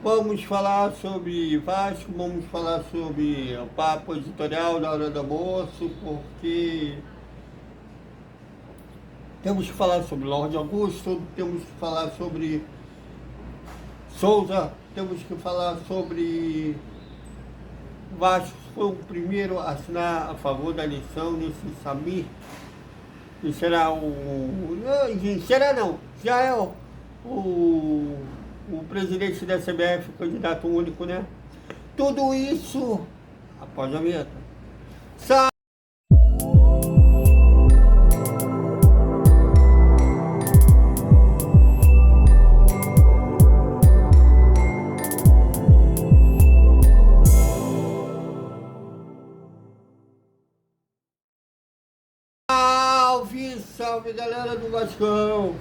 Vamos falar sobre Vasco, vamos falar sobre o papo editorial da Hora do Almoço, porque temos que falar sobre Lorde Augusto, temos que falar sobre Souza, temos que falar sobre Vasco, foi o primeiro a assinar a favor da eleição nesse Samir, que será não, será não, já é o presidente da CBF, candidato único, né? Tudo isso após a vinheta. Salve, salve galera do Vascão!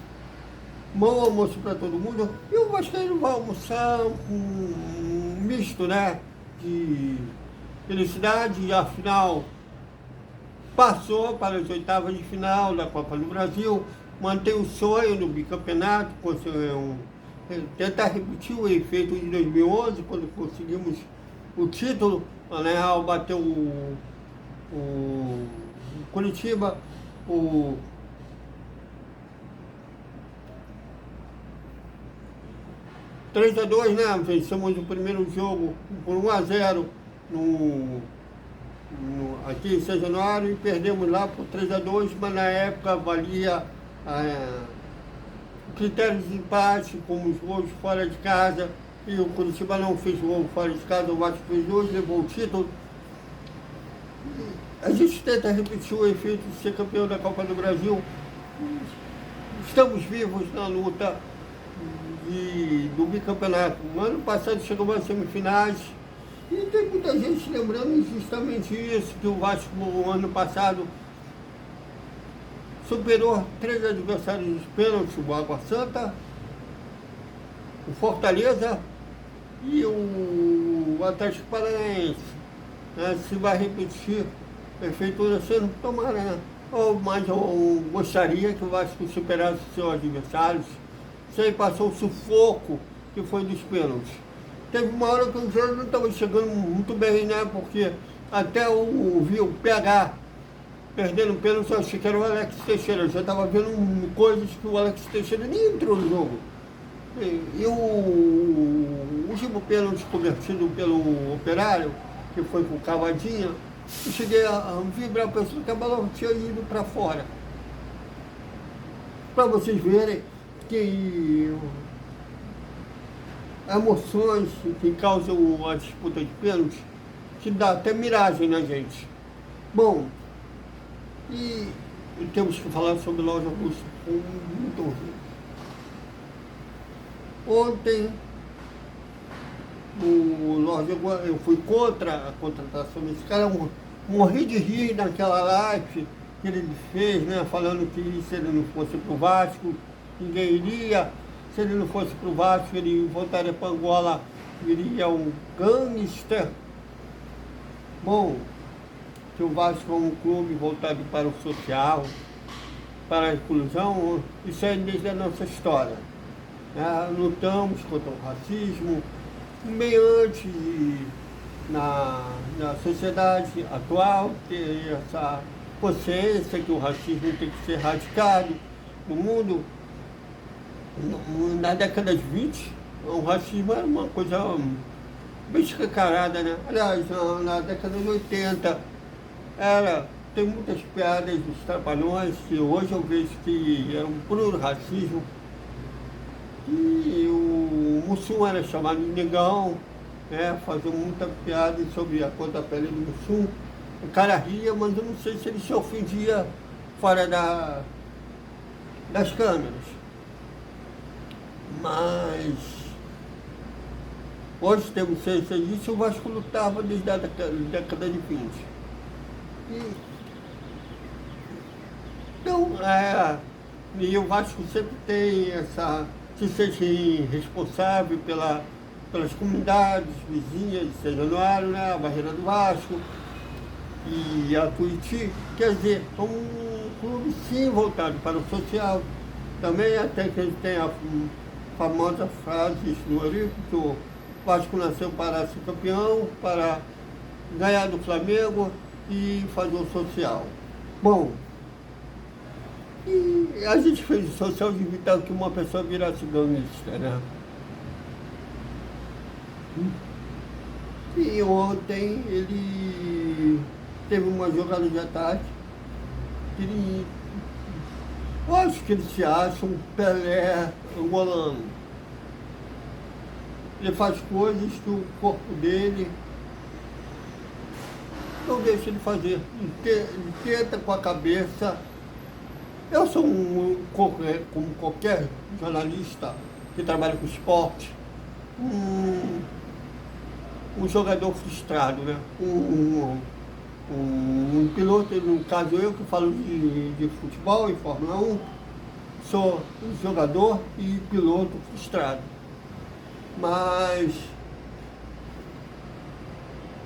Bom almoço para todo mundo. E o Vascaíno vai almoçar um misto, né? De felicidade, afinal passou para as oitavas de final da Copa do Brasil, mantém o sonho do bicampeonato, tentar repetir o efeito de 2011, quando conseguimos o título, né, ao bater o Curitiba, o 3-2, né? Vencemos o primeiro jogo por 1-0 aqui em São Januário e perdemos lá por 3-2, mas na época valia critério de empate, como os gols fora de casa, e o Curitiba não fez gol fora de casa, o Vasco fez 2, levou o título. A gente tenta repetir o efeito de ser campeão da Copa do Brasil. Estamos vivos na luta do bicampeonato. No ano passado chegamos às semifinais e tem muita gente lembrando justamente isso, que o Vasco no ano passado superou 3 adversários dos pênaltis, o Água Santa, o Fortaleza e o Atlético Paranaense. Se vai repetir o efeito desse ano, tomara, né? Mas eu gostaria que o Vasco superasse seus adversários. Isso aí passou o sufoco que foi dos pênaltis. Teve uma hora que o jogo não estava chegando muito bem, né? Porque até o PH perdendo o pênalti, eu achei que era o Alex Teixeira. Eu já estava vendo coisas que o Alex Teixeira nem entrou no jogo. E o último pênalti convertido pelo Operário, que foi com cavadinha, eu cheguei a vibrar, pensando que a bola tinha ido para fora. Para vocês verem que emoções que causam a disputa de pênalti, que dá até miragem na gente. Bom, e temos que falar sobre o Lorde Augusto. Ontem, o Lorde Augusto, eu fui contra a contratação desse cara, morri de rir naquela live que ele fez, né, falando que se ele não fosse pro Vasco, ninguém iria. Se ele não fosse pro Vasco, ele voltaria para Angola, viria um gangster. Bom, que o Vasco é um clube voltado para o social, para a inclusão, isso é desde a nossa história. Lutamos contra o racismo, bem antes na sociedade atual, ter essa consciência que o racismo tem que ser erradicado no mundo. Na década de 20, o racismo era uma coisa bem escancarada, né? Aliás, na década de 80, tem muitas piadas dos trapalhões que hoje eu vejo que era um puro racismo. E o Mussum era chamado de negão, fazia muita piada sobre a cor da pele do Mussum. O cara ria, mas eu não sei se ele se ofendia fora das câmeras. Mas hoje temos ciência disso, o Vasco lutava desde a década de 20. Então, e o Vasco sempre tem se sente responsável pelas comunidades vizinhas de São Januário, né, a Barreira do Vasco e a Tuiuti. Quer dizer, é um clube sim voltado para o social. Também até que a gente tem a famosa frase do Eurico, Vasco nasceu para ser campeão, para ganhar do Flamengo e fazer o social. Bom, e a gente fez o social de evitar que uma pessoa virasse gangster, né? E ontem ele teve uma jogada de ataque que ele, eu acho que ele se acha um Pelé angolano. Ele faz coisas que o corpo dele não deixa ele fazer. Ele tenta com a cabeça. Eu sou como qualquer jornalista que trabalha com esporte, um jogador frustrado, né? Um piloto, no caso eu que falo de futebol e Fórmula 1, sou jogador e piloto frustrado. Mas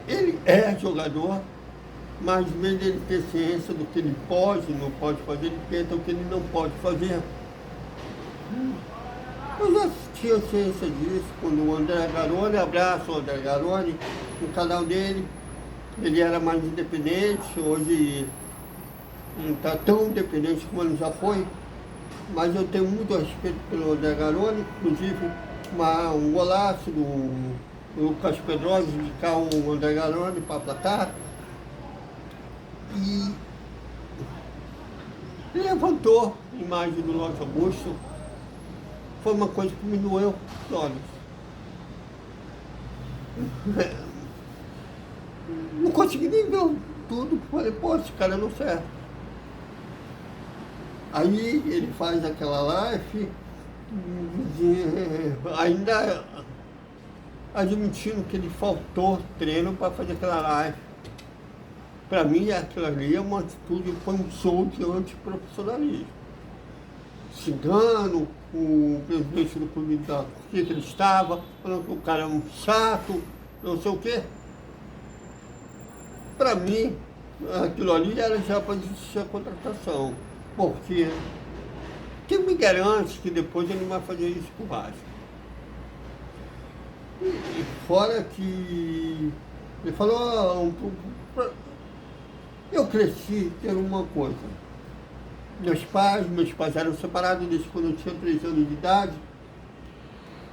ele é jogador, mas em vez dele ter ciência do que ele pode e não pode fazer, ele tenta o que ele não pode fazer. Eu já tinha ciência disso quando o André Garoni, abraço o André Garoni, no canal dele, ele era mais independente, hoje não está tão independente como ele já foi, mas eu tenho muito respeito pelo André Garoni, inclusive um golaço do Lucas Pedrosa, indicar o André Garoni para placar. E levantou a imagem do Lorde Augusto. Foi uma coisa que me doeu os olhos. Não consegui nem ver tudo, falei, pô, esse cara não serve. Aí ele faz aquela live, ainda admitindo que ele faltou treino para fazer aquela live. Para mim, aquilo ali é uma atitude, foi um show de antiprofissionalismo. Xingando o presidente do clube da que ele estava, falando que o cara é um chato, não sei o quê. Para mim, aquilo ali era já para existir a contratação, porque quem me garante que depois ele não vai fazer isso com o Vasco? E fora que ele falou, eu cresci tendo uma coisa. Meus pais eram separados desde quando eu tinha 3 anos de idade,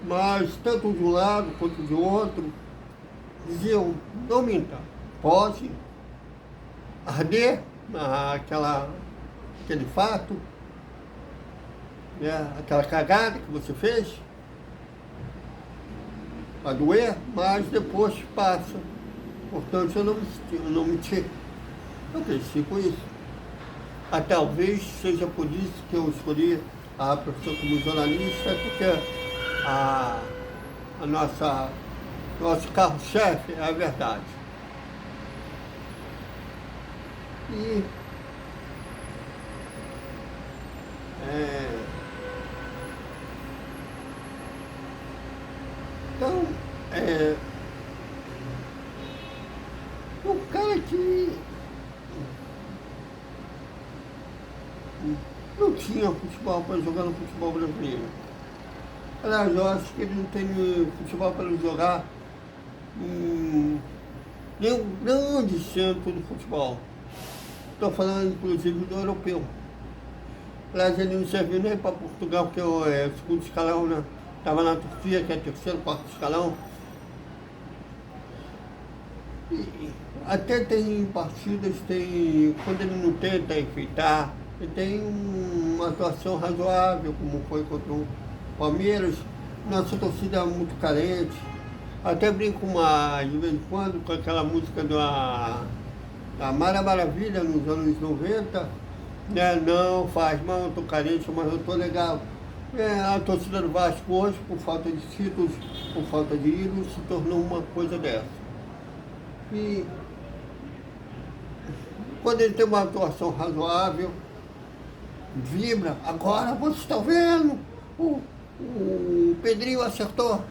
mas tanto de um lado quanto de outro diziam, não minta, pode arder aquele fato, né, aquela cagada que você fez, vai doer, mas depois passa. Portanto, eu não menti. Eu cresci com isso. Talvez seja por isso que eu escolhi a profissão como jornalista, porque nosso carro-chefe é a verdade. E então, um cara que não tinha futebol para jogar no futebol brasileiro. Aliás, eu acho que ele não tem futebol para jogar em nenhum grande centro do futebol. Estou falando, inclusive, do europeu. Aliás, ele não serviu nem para Portugal, que é o segundo escalão, né? Estava na Turquia, que é terceiro, quarto escalão. E até tem partidas, quando ele não tenta enfeitar, ele tem uma atuação razoável, como foi contra o Palmeiras. Nossa torcida é muito carente. Até brinco de vez em quando com aquela música da Mara Maravilha nos anos 90. Né? Não faz mal, eu estou carente, mas eu estou legal. A torcida do Vasco hoje, por falta de títulos, por falta de ídolos, se tornou uma coisa dessa. E quando ele tem uma atuação razoável, vibra. Agora você está vendo, o Pedrinho acertou.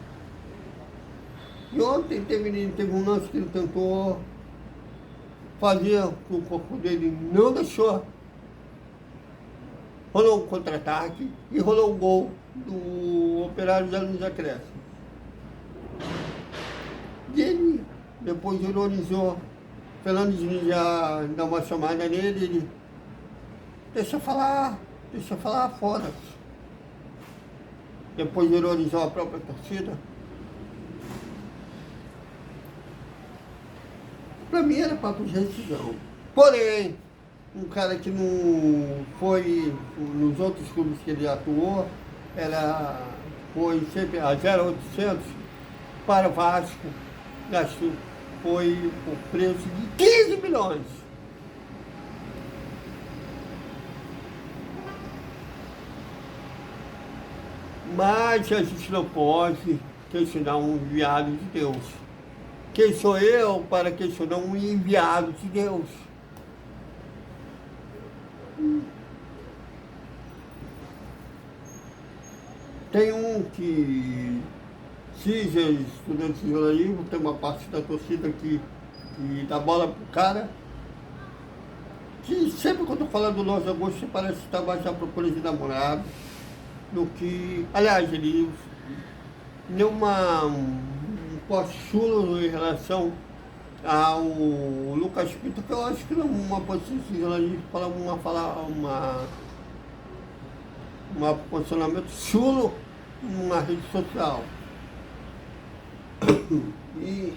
E ontem teve um lance que ele tentou fazer, o corpo dele não deixou. Rolou um contra-ataque e rolou um gol do Operário já nos acréscimos. E ele depois ironizou. Fernando Diniz já dá uma chamada nele, ele deixa eu falar fora. Depois ironizou a própria torcida. Para mim era papo de rescisão. Porém, um cara que não foi nos outros clubes que ele atuou, foi sempre a 0800 para o Vasco, gastou, foi o preço de 15 milhões. Mas a gente não pode questionar um enviado de Deus. Quem sou eu para questionar um enviado de Deus? Tem um que, seja estudante de jornalismo, tem uma parte da torcida que dá bola pro cara, que sempre quando fala do Luiz Augusto parece estar mais à procura de namorado do que. Aliás, ele deu um poste chulo em relação ao Lucas Pinto, que eu acho que não é uma posição de jornalismo, um posicionamento chulo numa rede social. E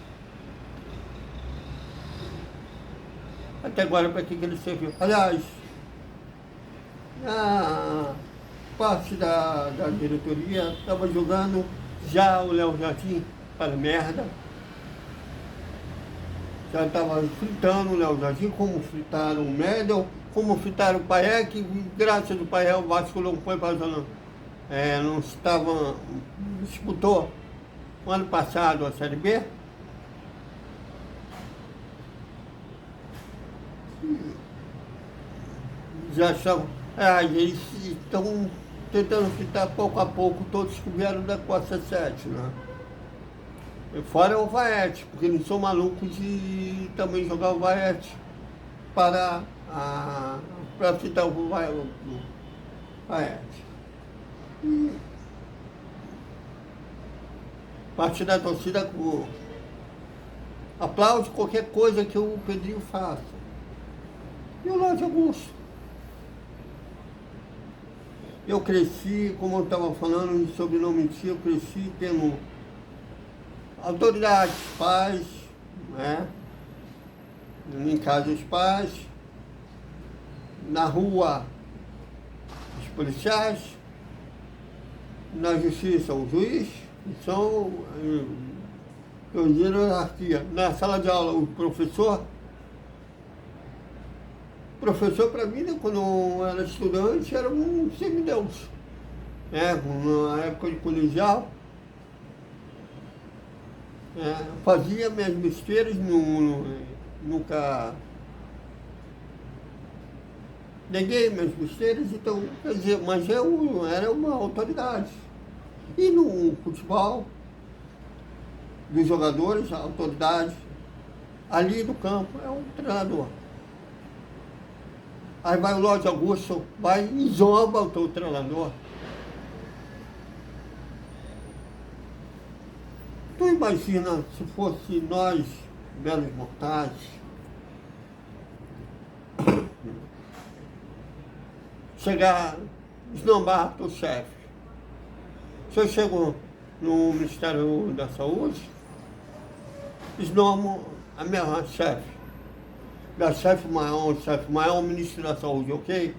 até agora, para que ele serviu? Aliás, a parte da diretoria estava jogando já o Léo Jardim para merda. Já estava fritando o Léo Jardim, como fritaram o Medel, como fritaram o Paé, que graças ao Paé o Vasco não foi para a zona. Não estava, disputou o ano passado a Série B. Já são, eles estão tentando fritar pouco a pouco todos que vieram da Costa 7, né? E fora o Vaete, porque eles são malucos de também jogar o Vaete para fritar o Vaete. Parte da torcida aplaude qualquer coisa que o Pedrinho faça. E o Luiz Augusto? Eu cresci, como eu estava falando sobre não mentir, eu cresci tendo autoridades, pais, né? Em casa os pais, na rua os policiais, na justiça o juiz, são hierarquia. Na sala de aula o professor. Professor, para mim, né, quando eu era estudante, era um semideus. Na época de colegial, fazia minhas besteiras, nunca neguei minhas besteiras, então, quer dizer, mas eu era uma autoridade. E no futebol, dos jogadores, a autoridade, ali no campo, é um treinador. Aí vai o Luiz Augusto, vai e zomba o teu treinador. Tu imagina se fosse nós, belos mortais, chegar, esnombar teu chefe. Se eu chego no Ministério da Saúde, esnomo a minha chefe. Da chefe maior, o ministro da Saúde, ok?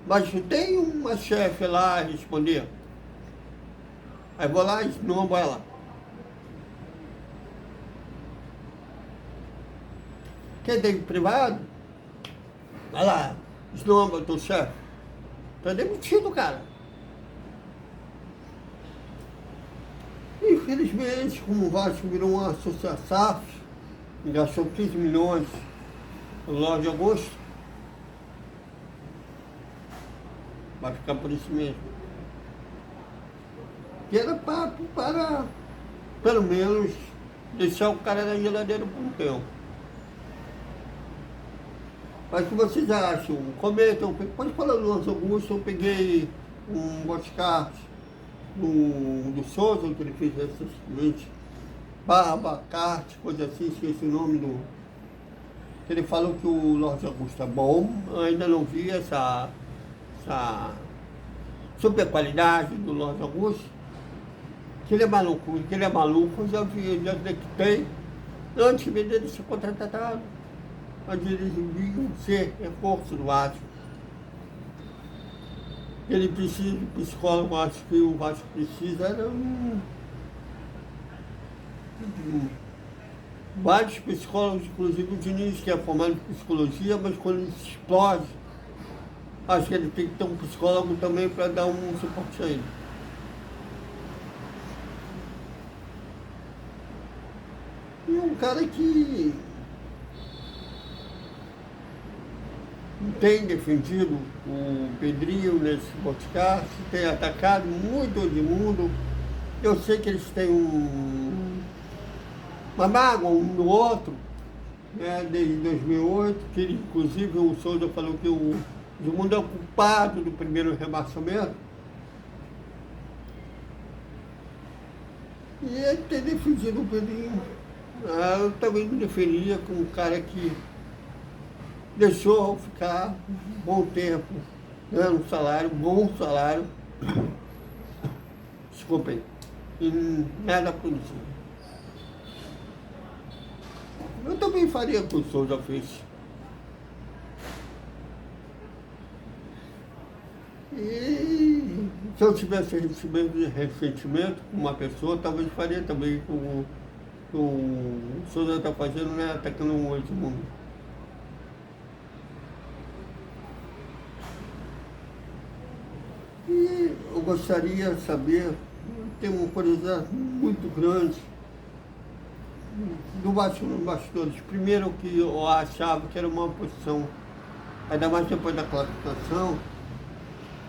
Mas tem uma chefe lá a responder. Aí vou lá e esnombo ela. Quem tem privado, vai lá, esnomba o teu chefe. Tá demitido, cara. Infelizmente, como o Vasco virou uma associação, gastou 15 milhões no Luiz Augusto, vai ficar por isso mesmo. Que era para, pelo menos, deixar o cara na geladeira por um tempo. Mas o que vocês acham? Comentam, pode falar do Luiz Augusto, eu peguei um podcast do Souza, que ele fez recentemente, Barba, Carte, coisa assim, esqueci o nome do. Ele falou que o Lorde Augusto é bom, ainda não vi essa super qualidade do Lorde Augusto. Que ele é maluco, eu já vi, já detectei, antes mesmo dele ser contratado, antes eles deviam ser reforço do Vasco. Ele precisa de psicólogo, acho que o Vasco precisa, vários psicólogos, inclusive o Diniz, que é formado em psicologia, mas quando ele se explode, acho que ele tem que ter um psicólogo também para dar um suporte a ele. E um cara que tem defendido o Pedrinho nesse podcast, tem atacado muito o mundo. Eu sei que eles têm uma mágoa um no outro, né, desde 2008, que ele, inclusive o Souza falou que o Edmundo é o culpado do primeiro rebaixamento. E ele tem defendido o Pedrinho. Eu também me defendia com um cara que deixou ficar um bom tempo, ganhando um salário, bom salário. Desculpem, e nada por isso. Eu também faria o que o Souza fez. E se eu tivesse ressentimento com uma pessoa, talvez faria também com o Souza está fazendo, né? Atacando um outro mundo. E eu gostaria de saber, tem uma curiosidade muito grande do bastidores. Primeiro que eu achava que era uma posição, ainda mais depois da classificação,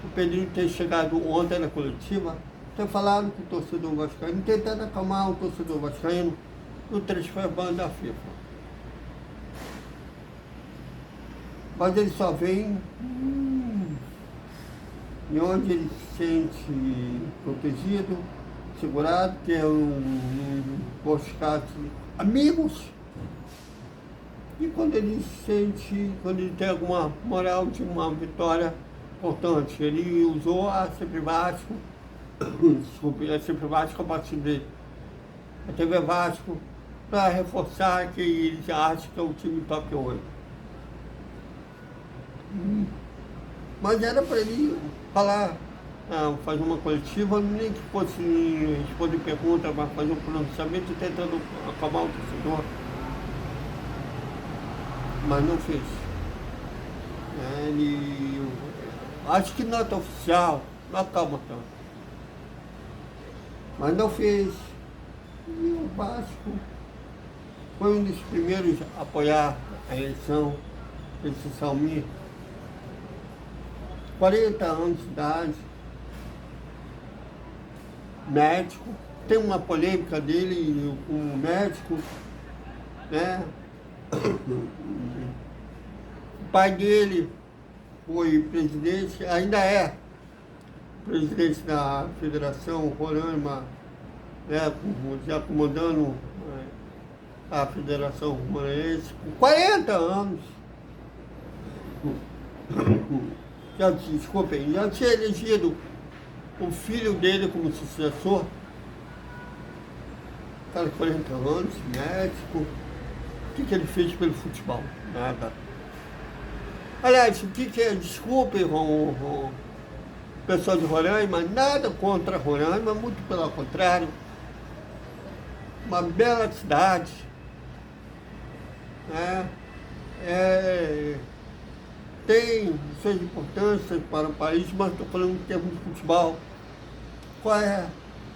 o Pedrinho ter chegado ontem na coletiva, ter falado com o torcedor vascaíno, tentando acalmar o torcedor vascaíno no transfer ban da FIFA. Mas ele só vem em onde ele se sente protegido, segurado, que é buscar amigos. E quando ele se sente, quando ele tem alguma moral de uma vitória importante, ele usou a Sempre Vasco, desculpe, a Sempre Vasco a partir dele, a TV Vasco, para reforçar que eles acham que é o time top 8. Mas era para ele falar, fazer uma coletiva, nem que fosse responder pergunta, mas fazer um pronunciamento tentando acalmar o torcedor. Mas não fez. Ele, acho que nota oficial, não acalma tanto. Mas não fez. E o Vasco foi um dos primeiros a apoiar a eleição desse Salmir. 40 anos de idade, médico, tem uma polêmica dele com um médico, né? O pai dele foi presidente, ainda é presidente da Federação Roraima, né? Já comandando a Federação Roraense com 40 anos. Já tinha elegido o filho dele como sucessor, cara, 40 anos, médico. O que ele fez pelo futebol? Nada. Aliás, o que é, desculpe, o pessoal de Roraima, nada contra Roraima, muito pelo contrário. Uma bela cidade, né? Tem suas importâncias para o país, mas estou falando em termos de futebol. Qual é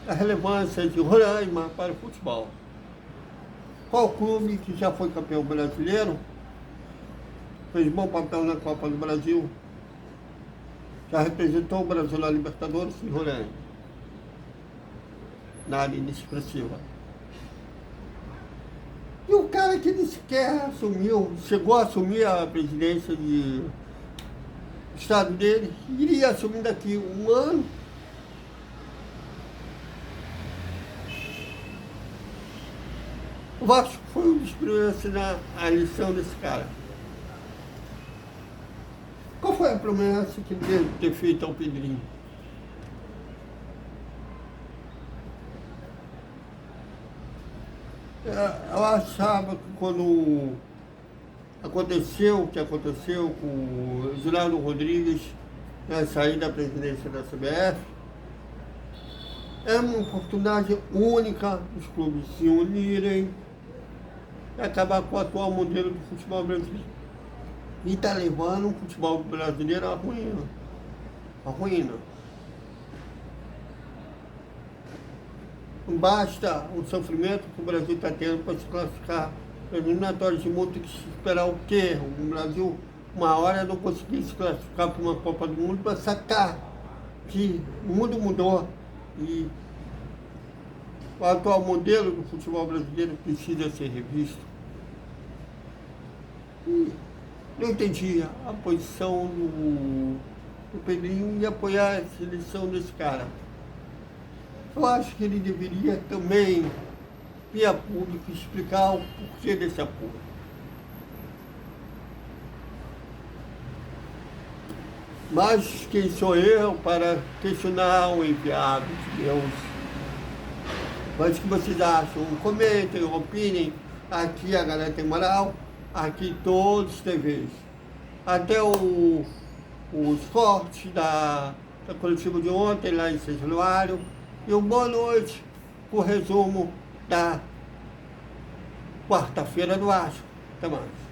a relevância de Roraima para o futebol? Qual clube que já foi campeão brasileiro, fez bom papel na Copa do Brasil, já representou o Brasil na Libertadores em Roraima? Nada inexpressiva. E o cara que nem sequer assumiu, chegou a assumir a presidência do estado dele, iria assumir daqui um ano. O Vasco foi um dos primeiros a assinar a lição desse cara. Qual foi a promessa que ele deve ter feito ao Pedrinho? Eu achava que quando aconteceu o que aconteceu com o Geraldo Rodrigues, né, sair da presidência da CBF, era uma oportunidade única dos clubes se unirem e acabar com o atual modelo do futebol brasileiro. E está levando o futebol brasileiro à ruína. À ruína. Não basta o sofrimento que o Brasil está tendo para se classificar para eliminatórios de mundo, tem que se esperar o quê? O Brasil, uma hora, não conseguir se classificar para uma Copa do Mundo para sacar que o mundo mudou e o atual modelo do futebol brasileiro precisa ser revisto. E não entendi a posição do Pedrinho em apoiar a seleção desse cara. Eu acho que ele deveria também, via público, explicar o porquê desse apoio. Mas quem sou eu para questionar o enviado de Deus? Mas o que vocês acham? Comentem, opinem. Aqui a galera tem moral, aqui todos têm vez. Até os cortes da coletiva de ontem lá em São Januário. E uma boa noite, o resumo da quarta-feira do Vasco. Até mais.